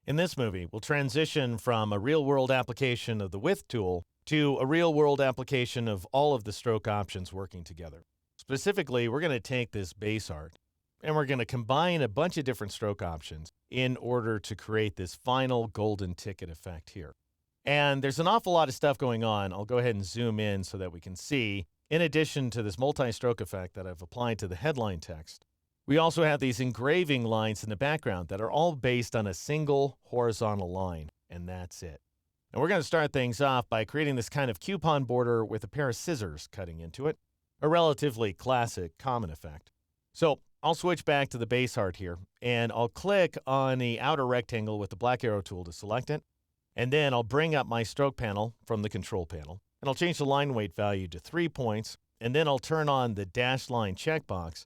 In this movie, we'll transition from a real-world application of the width tool to a real-world application of all of the stroke options working together. Specifically, we're going to take this base art and we're going to combine a bunch of different stroke options in order to create this final golden ticket effect here. And there's an awful lot of stuff going on. I'll go ahead and zoom in so that we can see. In addition to this multi-stroke effect that I've applied to the headline text, we also have these engraving lines in the background that are all based on a single horizontal line, and that's it. And we're going to start things off by creating this kind of coupon border with a pair of scissors cutting into it, a relatively classic common effect. So I'll switch back to the base art here, and I'll click on the outer rectangle with the black arrow tool to select it, and then I'll bring up my stroke panel from the control panel, and I'll change the line weight value to 3 points, and then I'll turn on the dash line checkbox,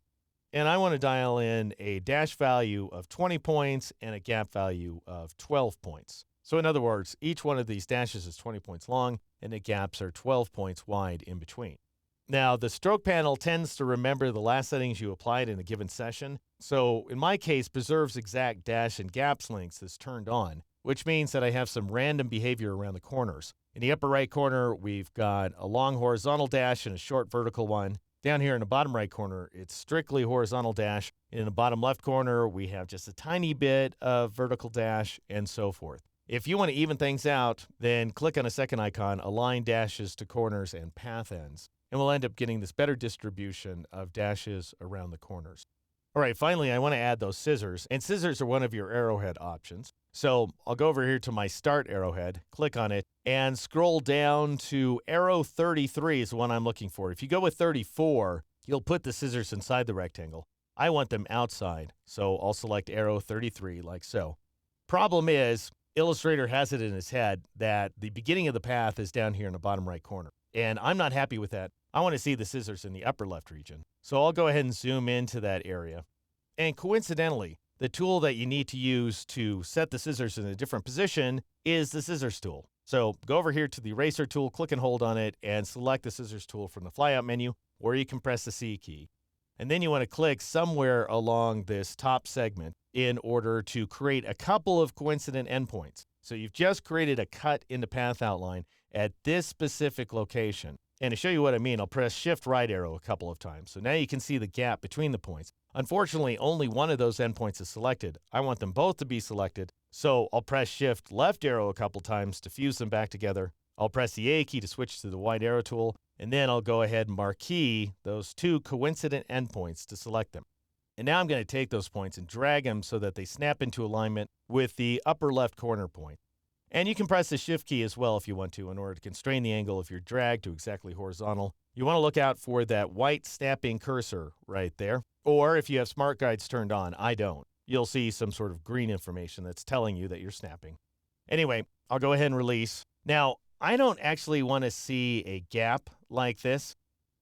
and I want to dial in a dash value of 20 points and a gap value of 12 points. So in other words, each one of these dashes is 20 points long, and the gaps are 12 points wide in between. Now, the stroke panel tends to remember the last settings you applied in a given session, so in my case, preserves exact dash and gaps lengths is turned on, which means that I have some random behavior around the corners. In the upper right corner, we've got a long horizontal dash and a short vertical one. Down here in the bottom right corner, it's strictly horizontal dash. In the bottom left corner, we have just a tiny bit of vertical dash, and so forth. If you want to even things out, then click on a second icon, Align Dashes to Corners and Path Ends, and we'll end up getting this better distribution of dashes around the corners. All right, finally, I want to add those scissors, and scissors are one of your arrowhead options. So I'll go over here to my Start arrowhead, click on it, and scroll down to arrow 33 is the one I'm looking for. If you go with 34, you'll put the scissors inside the rectangle. I want them outside, so I'll select arrow 33 like so. Problem is, Illustrator has it in his head that the beginning of the path is down here in the bottom right corner, and I'm not happy with that. I want to see the scissors in the upper left region. So I'll go ahead and zoom into that area. And coincidentally, the tool that you need to use to set the scissors in a different position is the scissors tool. So go over here to the eraser tool, click and hold on it, and select the scissors tool from the flyout menu, or you can press the C key. And then you want to click somewhere along this top segment in order to create a couple of coincident endpoints. So you've just created a cut in the path outline at this specific location. And to show you what I mean, I'll press Shift right arrow a couple of times. So now you can see the gap between the points. Unfortunately, only one of those endpoints is selected. I want them both to be selected, so I'll press Shift left arrow a couple times to fuse them back together. I'll press the A key to switch to the wide arrow tool, and then I'll go ahead and marquee those two coincident endpoints to select them. And now I'm going to take those points and drag them so that they snap into alignment with the upper left corner point. And you can press the Shift key as well if you want to in order to constrain the angle of your drag to exactly horizontal. You want to look out for that white snapping cursor right there. Or if you have Smart Guides turned on, I don't, you'll see some sort of green information that's telling you that you're snapping. Anyway, I'll go ahead and release. Now, I don't actually want to see a gap like this.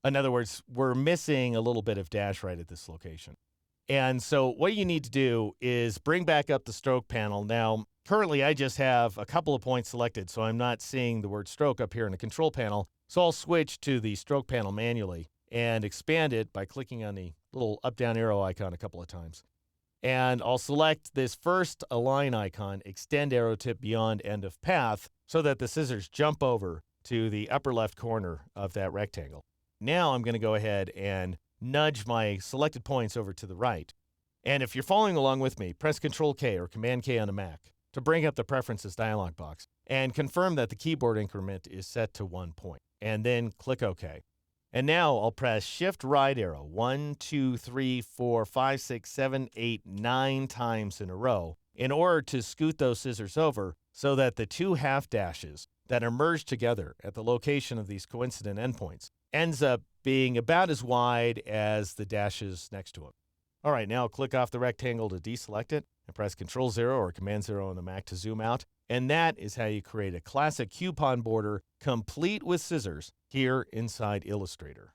In other words, we're missing a little bit of dash right at this location. And so what you need to do is bring back up the stroke panel. Now, currently I just have a couple of points selected, so I'm not seeing the word stroke up here in the control panel. So I'll switch to the stroke panel manually and expand it by clicking on the little up-down arrow icon a couple of times. And I'll select this first align icon, extend arrow tip beyond end of path, so that the scissors jump over to the upper left corner of that rectangle. Now I'm going to go ahead and nudge my selected points over to the right. And if you're following along with me, press Control K or Command K on a Mac to bring up the Preferences dialog box and confirm that the keyboard increment is set to 1 point, and then click OK. And now I'll press Shift right arrow 1, 2, 3, 4, 5, 6, 7, 8, 9 times in a row in order to scoot those scissors over so that the two half dashes that are merged together at the location of these coincident endpoints ends up being about as wide as the dashes next to them. All right, now click off the rectangle to deselect it and press Ctrl-0 or Command-0 on the Mac to zoom out. And that is how you create a classic coupon border complete with scissors here inside Illustrator.